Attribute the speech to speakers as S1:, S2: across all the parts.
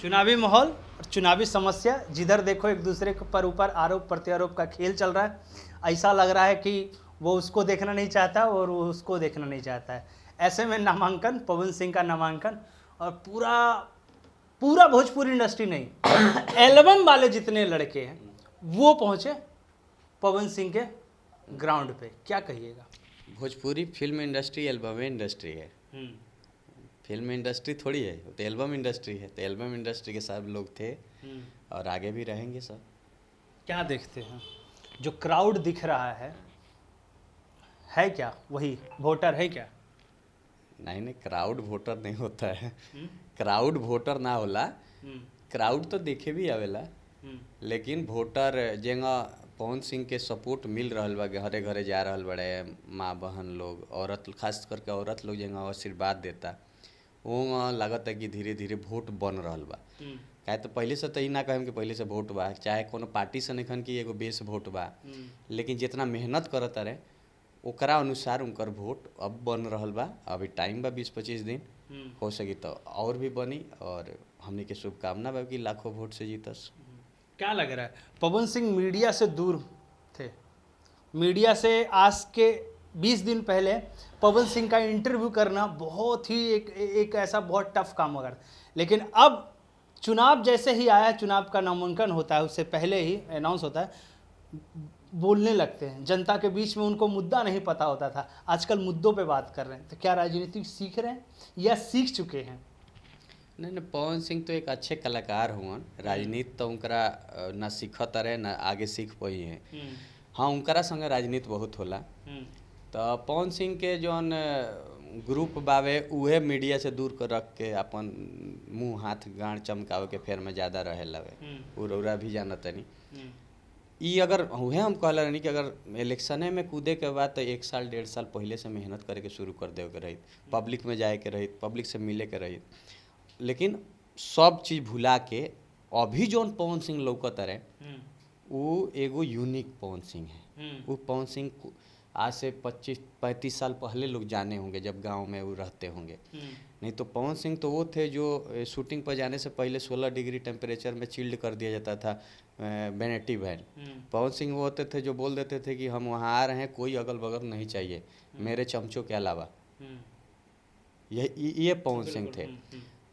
S1: चुनावी माहौल और चुनावी समस्या, जिधर देखो एक दूसरे के ऊपर आरोप प्रत्यारोप का खेल चल रहा है। ऐसा लग रहा है कि वो उसको देखना नहीं चाहता और वो उसको देखना नहीं चाहता है। ऐसे में नामांकन, पवन सिंह का नामांकन, और पूरा पूरा भोजपुरी इंडस्ट्री नहीं एल्बम वाले जितने लड़के हैं वो पहुंचे पवन सिंह के ग्राउंड पे। क्या कहिएगा?
S2: Bhojpuri film industry album industry है। फिल्म इंडस्ट्री थोड़ी है, तो एल्बम इंडस्ट्री है। तो एल्बम इंडस्ट्री के सब लोग थे और आगे भी रहेंगे सब।
S1: क्या देखते हैं जो क्राउड दिख रहा है क्या वही वोटर है क्या?
S2: नहीं नहीं, क्राउड वोटर नहीं होता है। क्राउड वोटर ना होला। क्राउड तो देखे भी आवेला, लेकिन वोटर जेंगा पवन सिंह के सपोर्ट मिल रहल बा, घरे घरे जा रहल बड़े माँ बहन लोग, औरत खास करके औरत लोग जेंगा आशीर्वाद देता, वो लागत है कि धीरे धीरे वोट बन रहल बा। काहे तो पहले से तो ना कहम कि पहले से वोट बा, चाहे कोनो पार्टी से नहीं कि एगो बेस वोट बा, लेकिन जितना मेहनत करत रहे ओकरा अनुसार उनकर वोट अब बन रहल बा। अभी टाइम बा 20-25 दिन, हो सकी तो और भी बनी, और हमने के शुभकामना बा कि लाखों वोट से जीतस।
S1: क्या लग रहा है? पवन सिंह मीडिया से दूर थे। मीडिया से आज के 20 दिन पहले पवन सिंह का इंटरव्यू करना बहुत ही एक ऐसा बहुत टफ काम होगा, लेकिन अब चुनाव जैसे ही आया, चुनाव का नामांकन होता है उससे पहले ही अनाउंस होता है, बोलने लगते हैं। जनता के बीच में उनको मुद्दा नहीं पता होता था, आजकल मुद्दों पे बात कर रहे हैं। तो क्या राजनीति सीख रहे हैं या सीख चुके हैं?
S2: नहीं नहीं, पवन सिंह तो एक अच्छे कलाकार हुआ। राजनीति तो उनकरा ना सीखत रहे ना आगे सीख पाई है। हाँ, उनकरा संगे राजनीति बहुत होला। तो पवन सिंह के जौन ग्रुप बावे उहे मीडिया से दूर कर रख के अपन मुंह हाथ गांड चमकावे के फेर में ज़्यादा रहे लवे। उरा भी जानत नहीं। ई अगर उहे हम कहला रहनी कि अगर इलेक्शने में कूदे के बाद तो 1 साल 1.5 साल पहले से मेहनत करे के शुरू कर देवे के रही, पब्लिक में जाए के रही, पब्लिक से मिले के रही। लेकिन सब चीज़ भुला के अभी जौन पवन सिंह लौकत रहे वो एगो यूनिक पवन सिंह है। वो पवन सिंह आज से 25-35 साल पहले लोग जाने होंगे जब गांव में वो रहते होंगे। नहीं तो पवन सिंह तो वो थे जो शूटिंग पर जाने से पहले 16 डिग्री टेम्परेचर में चिल्ड कर दिया जाता था वेनेटी वैन। पवन सिंह वो होते थे जो बोल देते थे कि हम वहाँ आ रहे हैं, कोई अगल बगल नहीं चाहिए मेरे चमचों के अलावा। ये पवन सिंह थे।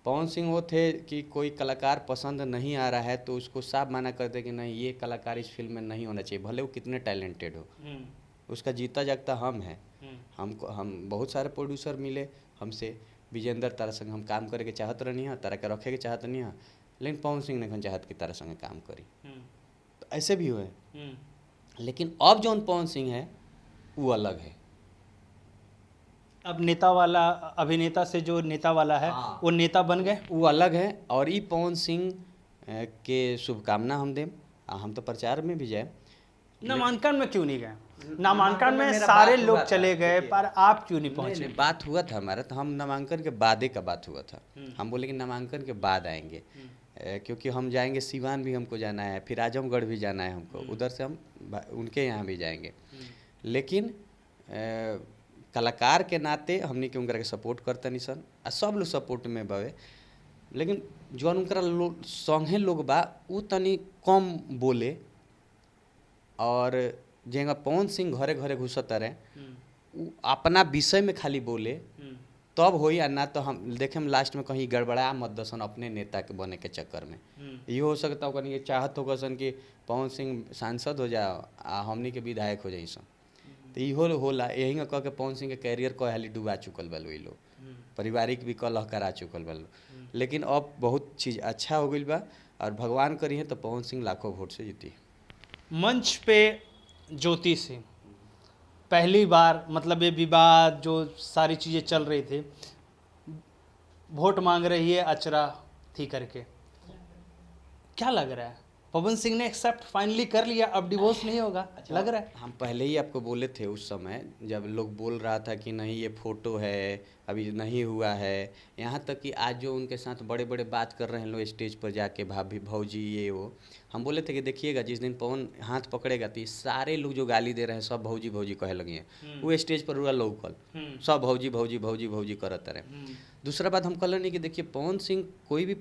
S2: पवन सिंह वो थे कि कोई कलाकार पसंद नहीं आ रहा है तो उसको साफ मना करते कि नहीं, ये कलाकार इस फिल्म में नहीं होना चाहिए, भले वो कितने टैलेंटेड हो। उसका जीता जागता हम हैं। हम बहुत सारे प्रोड्यूसर मिले हमसे, विजेंद्र तारा संग हम काम करे के चाहत रहनी है, तारा के रखे के चाहत नहीं है, लेकिन पवन सिंह ने चाहत कि तारा संग काम करी। तो ऐसे भी हुए। लेकिन अब जौन पवन सिंह है वो अलग है।
S1: अब नेता वाला, अभिनेता से जो नेता वाला है वो नेता बन गए,
S2: वो अलग है। और ई पवन सिंह के शुभकामना हम दें। हम तो प्रचार में भी जाए।
S1: नामांकन में क्यों नहीं गए? नामांकन में सारे लोग चले गए, पर आप क्यों नहीं पहुंचे?
S2: बात हुआ था हमारा, तो हम नामांकन के बाद का बात हुआ था। हम बोले कि नामांकन के बाद आएंगे, क्योंकि हम जाएंगे सिवान भी हमको जाना है, फिर आजमगढ़ भी जाना है हमको, उधर से हम उनके यहाँ भी जाएंगे। लेकिन कलाकार के नाते हमने के उनकरा के सपोर्ट करता नहीं सन, आ सब लोग सपोर्ट में बावे। लेकिन जौन उनकरा संगे लोग बा उ तनी कम बोले, और जेंगा पवन सिंह घरे घरे घुसत रहे अपना विषय में खाली बोले तब होई, आ ना तो हम देखे हम लास्ट में कहीं गड़बड़ा मत दसन अपने नेता के बने के चक्कर में। ये हो सकता है कि चाहत होगा सन कि पवन सिंह सांसद हो जाओ आ हमनी के विधायक हो जाई सन। तो इहो होला, यही कह के पवन सिंह के कैरियर को हाली डुबा चुकल बा लोग, पारिवारिक भी कलह करा चुकल बा। लेकिन अब बहुत चीज़ अच्छा हो गई बा, और भगवान करी है तो पवन सिंह लाखों वोट से जीती।
S1: मंच पे ज्योति सिंह पहली बार, मतलब ये विवाद जो सारी चीज़ें चल रही थी, वोट मांग रही है अचरा थी करके, क्या लग रहा है? पवन सिंह ने एक्सेप्ट फाइनली कर लिया, अब डिवोर्स नहीं होगा? लग रहा है।
S2: हम पहले ही आपको बोले थे उस समय जब लोग बोल रहा था कि नहीं ये फोटो है अभी नहीं हुआ है। यहाँ तक कि आज जो उनके साथ बड़े बड़े बात कर रहे हैं लोग स्टेज पर जाके, भाभी भौजी ये वो, हम बोले थे कि देखिएगा जिस दिन पवन हाथ पकड़ेगा तो ये सारे लोग जो गाली दे रहे हैं सब भौजी भौजी कहे लगे हैं। वो स्टेज पर हुआ लोकल सब भौजी भौजी भौजी भौजी करते रहे। दूसरा बात हम कल नहीं कि देखिए पवन सिंह कोई भी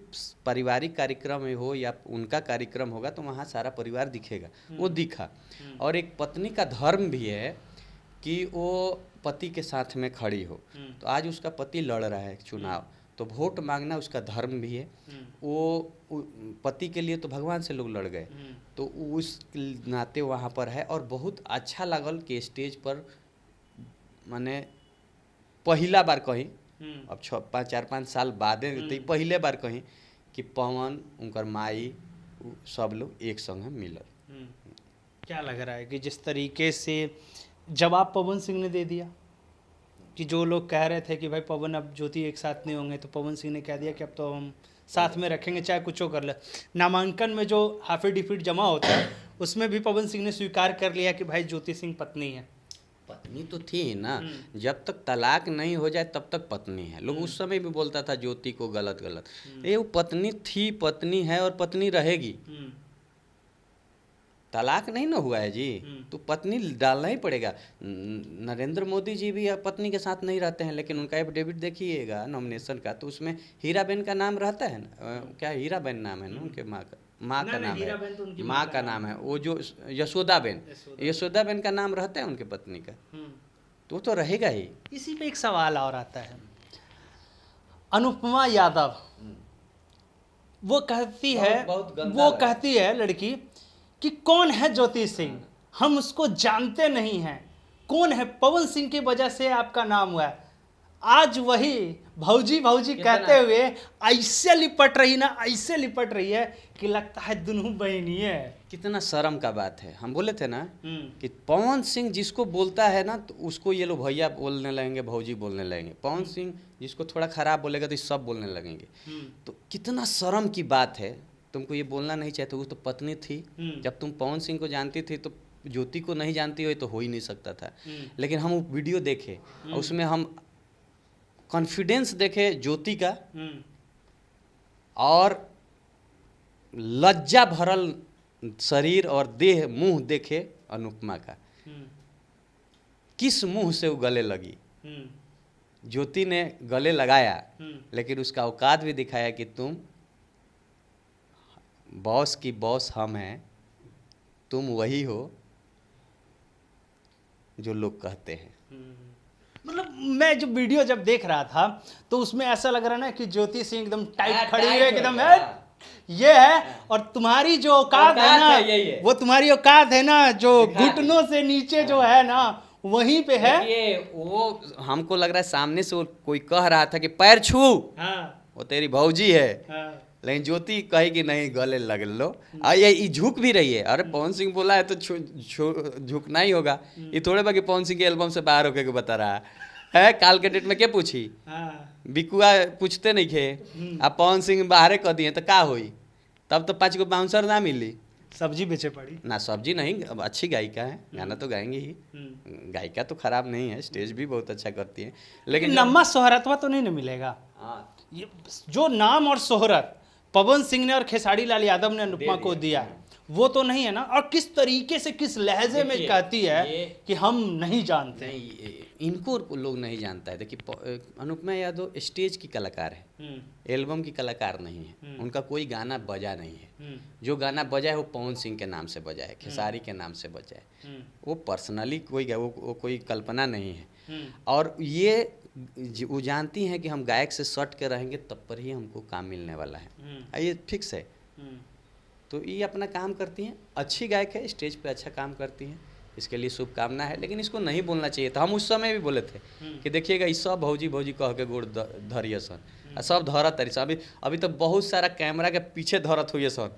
S2: पारिवारिक कार्यक्रम में हो या उनका कार्यक्रम होगा तो वहाँ सारा परिवार दिखेगा, वो दिखा। और एक पत्नी का धर्म भी है कि वो पति के साथ में खड़ी हो। तो आज उसका पति लड़ रहा है चुनाव, तो वोट मांगना उसका धर्म भी है। वो पति के लिए तो भगवान से लोग लड़ गए, तो उस नाते वहाँ पर है। और बहुत अच्छा लगल कि स्टेज पर माने पहला बार कहीं, अब 4-5 साल बाद तो पहले बार कहीं कि पवन उनकर माई सब लोग एक संग मिलल।
S1: क्या लग रहा है कि जिस तरीके से जवाब पवन सिंह ने दे दिया कि जो लोग कह रहे थे कि भाई पवन अब ज्योति एक साथ नहीं होंगे, तो पवन सिंह ने कह दिया कि अब तो हम साथ में रखेंगे चाहे कुछ कर ले। नामांकन में जो हाफिडिफिट जमा होता है उसमें भी पवन सिंह ने स्वीकार कर लिया कि भाई ज्योति सिंह पत्नी है।
S2: पत्नी तो थी ना, जब तक तलाक नहीं हो जाए तब तक पत्नी है। लोग उस समय भी बोलता था ज्योति को गलत गलत, ये वो पत्नी थी, पत्नी है और पत्नी रहेगी। तलाक नहीं ना हुआ है जी, तो पत्नी डालना ही पड़ेगा। नरेंद्र मोदी जी भी पत्नी के साथ नहीं रहते हैं, लेकिन उनका एफिडेविट देखिएगा नॉमिनेशन का, तो उसमें हीराबेन का नाम रहता है ना। क्या हीराबेन नाम है ना उनके माँ का नाम है, माँ का नाम है वो जो यशोदाबेन का नाम रहता है उनके पत्नी का, तो तो रहेगा ही।
S1: इसी पे एक सवाल और आता है, अनुपमा यादव वो कहती है लड़की कि कौन है ज्योति सिंह, हम उसको जानते नहीं हैं, कौन है, पवन सिंह की वजह से आपका नाम हुआ है। आज वही भौजी भौजी कहते हुए ऐसे लिपट रही है कि लगता है दोनों बहनी है।
S2: कितना शर्म का बात है। हम बोले थे ना कि पवन सिंह जिसको बोलता है ना तो उसको ये लोग भैया बोलने लगेंगे, भौजी बोलने लगेंगे। पवन सिंह जिसको थोड़ा खराब बोलेगा तो सब बोलने लगेंगे। तो कितना शर्म की बात है, तुमको ये बोलना नहीं चाहिए। वो तो पत्नी थी, जब तुम पवन सिंह को जानती थी तो ज्योति को नहीं जानती हो तो हो ही नहीं सकता था। लेकिन हम वो वीडियो देखे और उसमें हम कॉन्फिडेंस देखे ज्योति का और लज्जा भरल शरीर और देह मुंह देखे अनुपमा का। किस मुंह से वो गले लगी। ज्योति ने गले लगाया लेकिन उसका औकात भी दिखाया कि तुम बॉस की बॉस हम हैं, तुम वही हो जो लोग कहते हैं।
S1: मतलब मैं जो वीडियो जब देख रहा था तो उसमें ऐसा लग रहा ना कि ज्योति सिंह एकदम टाइट खड़ी हुई है, एकदम है ये है, और तुम्हारी जो औकात है ना, वो तुम्हारी औकात है ना जो घुटनों से नीचे जो है ना वहीं पे है।
S2: वो हमको लग रहा है सामने से कोई कह रहा था कि पैर छू, वो तेरी भौजी है, लेकिन ज्योति कहे कि नहीं गले लग लो। ये झुक भी रही है। अरे पवन सिंह बोला है तो झुकना ही होगा। ये थोड़े बाकी पवन सिंह के एल्बम से बाहर होके बता रहा है। काल के डेट में क्या पूछी, बिकुआ पूछते नहीं थे, अब पवन सिंह बाहरे कर दिए तो का हुई, तब तो 5 गो बाउंसर ना मिली,
S1: सब्जी बेचे पड़ी ना।
S2: सब्जी नहीं, अब अच्छी गायिका है, गाना तो गाएंगे ही, गायिका तो खराब नहीं है, स्टेज भी बहुत अच्छा करती है, लेकिन
S1: नम्मा शोहरतवा तो नहीं ना मिलेगा। ये जो नाम और शोहरत पवन सिंह ने और खेसारी लाल यादव ने अनुपमा को दिया वो तो नहीं है ना। और किस तरीके से किस लहजे में कहती है कि हम नहीं जानते।
S2: नहीं, इनको लोग नहीं जानता है। देखिए अनुपमा यादव स्टेज की कलाकार है, एल्बम की कलाकार नहीं है। उनका कोई गाना बजा नहीं है। जो गाना बजा है वो पवन सिंह के नाम से बजा है, खेसारी के नाम से बजा है। वो पर्सनली वो कोई कल्पना नहीं है। और ये वो जानती हैं कि हम गायक से सट के रहेंगे तब पर ही हमको काम मिलने वाला है, ये फिक्स है। तो ये अपना काम करती हैं, अच्छी गायक है, स्टेज पे अच्छा काम करती हैं, इसके लिए शुभकामना है। लेकिन इसको नहीं बोलना चाहिए था। हम उस समय भी बोले थे कि देखिएगा इस सब भौजी भौजी कह के गोड़ धरिए सन, सब धरत तरी सन। अभी तो बहुत सारा कैमरा के पीछे धरत हुई सन।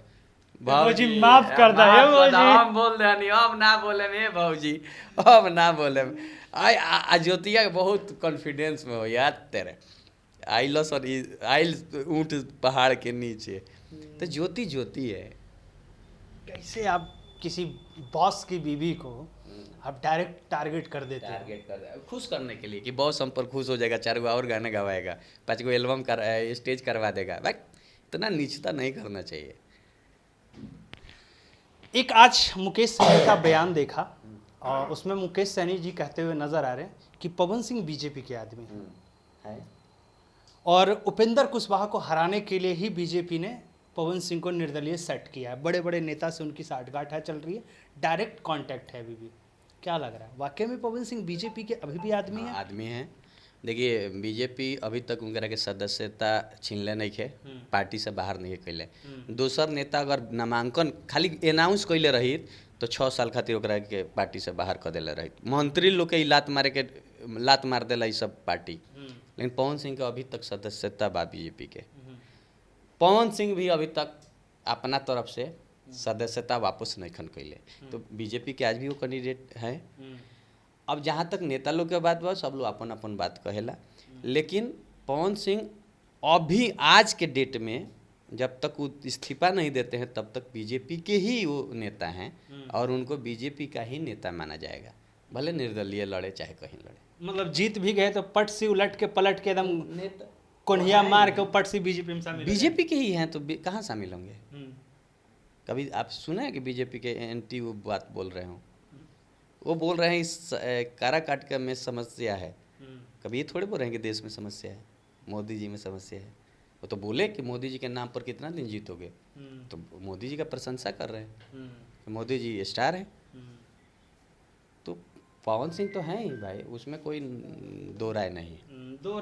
S1: भौजी माफ कर दे,
S2: हम बोल रहे अब ना बोले भौजी, अब ना बोले। ज्योतिया बहुत कॉन्फिडेंस में हो यार तेरे, आइलो सर आइल ऊँट पहाड़ के नीचे, तो ज्योति है।
S1: कैसे आप किसी बॉस की बीवी को आप डायरेक्ट टारगेट कर देते हैं।
S2: टारगेट कर दे खुश करने के लिए कि बॉस हम पर खुश हो जाएगा, 4 गो और गाने गवाएगा, 5 गो एल्बम कर स्टेज करवा देगा। भाई इतना नीचता नहीं करना चाहिए।
S1: एक आज मुकेश सैनी का बयान देखा और उसमें मुकेश सैनी जी कहते हुए नजर आ रहे हैं कि पवन सिंह बीजेपी के आदमी हैं
S2: है
S1: और उपेंद्र कुशवाहा को हराने के लिए ही बीजेपी ने पवन सिंह को निर्दलीय सेट किया है। बड़े बड़े नेता से उनकी साठगांठ है, चल रही है, डायरेक्ट कांटेक्ट है अभी भी। क्या लग रहा है वाकई में पवन सिंह बीजेपी के अभी भी आदमी है?
S2: आदमी हैं। देखिए बीजेपी अभी तक उनकरा के सदस्यता छीनले नहीं खे, पार्टी से बाहर नहीं कैले। दोसर नेता अगर नामांकन खाली अनाउंस कैले रही तो 6 साल खातिर ओकरा के पार्टी से बाहर कर देले रही। मंत्री लोग के लात मार देला ई सब पार्टी। लेकिन पवन सिंह के अभी तक सदस्यता बा बीजेपी के। पवन सिंह भी अभी तक अपना तरफ से सदस्यता वापस नहीं खन कैले। तो बीजेपी के आज भी वो कैंडिडेट है। अब जहाँ तक नेता लोग के बात बा, सब लोग अपन अपन बात कहेला, लेकिन पवन सिंह अभी आज के डेट में जब तक वो इस्तीफा नहीं देते हैं तब तक बीजेपी के ही वो नेता हैं और उनको बीजेपी का ही नेता माना जाएगा, भले निर्दलीय लड़े चाहे कहीं लड़े।
S1: मतलब जीत भी गए तो पट से उलट के पलट के एकदम
S2: नेता
S1: कोन्हिया मार के पट से बीजेपी में शामिल हो
S2: बीजेपी के ही हैं तो कहाँ शामिल होंगे?
S1: जाए।
S2: कभी आप सुने हैं कि बीजेपी के एंटी वो बात बोल रहे हों? वो बोल रहे हैं इस काराकाट का में समस्या है। कभी ये थोड़े बोल रहे हैं कि देश में समस्या है, मोदी जी में समस्या है। वो तो बोले कि मोदी जी के नाम पर कितना दिन जीतोगे, तो मोदी जी का प्रशंसा कर रहे हैं कि मोदी जी स्टार हैं। तो पवन सिंह तो हैं ही भाई, उसमें कोई दो राय नहीं।